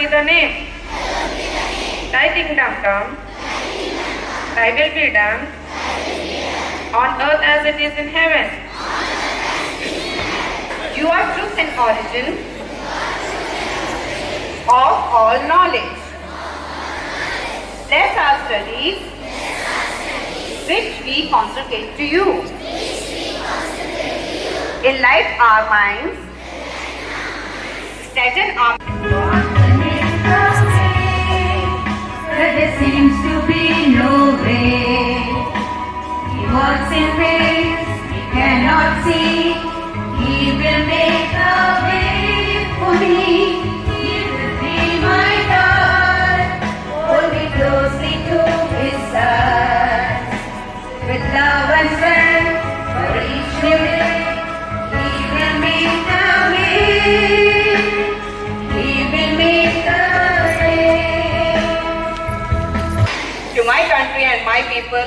be the name. Thy kingdom come. Thy will be done on earth as it is in heaven. You are truth and origin of all knowledge. Bless our studies, which we consecrate to you. Enlighten our minds, steaden our There seems to be no way. He walks in ways we cannot see. He will make a way for me. He will be my God. Hold me closely to His side. With love and strength for each new day, He will make a way. He will make a way. to my country and my people.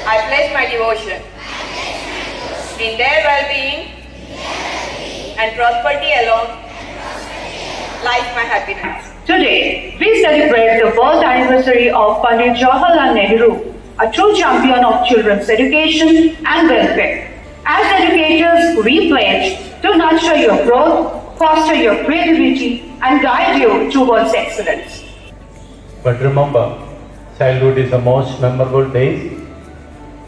I pledge my devotion in their well-being and prosperity alone lies my happiness. Today, we celebrate the birth anniversary of Pandit Jawaharlal Nehru, a true champion of children's education and welfare. As educators, we pledge to nurture your growth, foster your creativity, and guide you towards excellence. But remember, childhood is the most memorable days.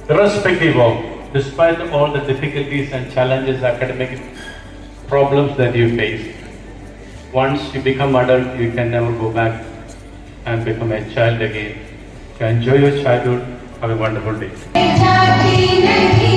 Irrespective of, despite all the difficulties and challenges, academic problems that you face, once you become adult, you can never go back and become a child again. So enjoy your childhood. Have a wonderful day. जाती नहीं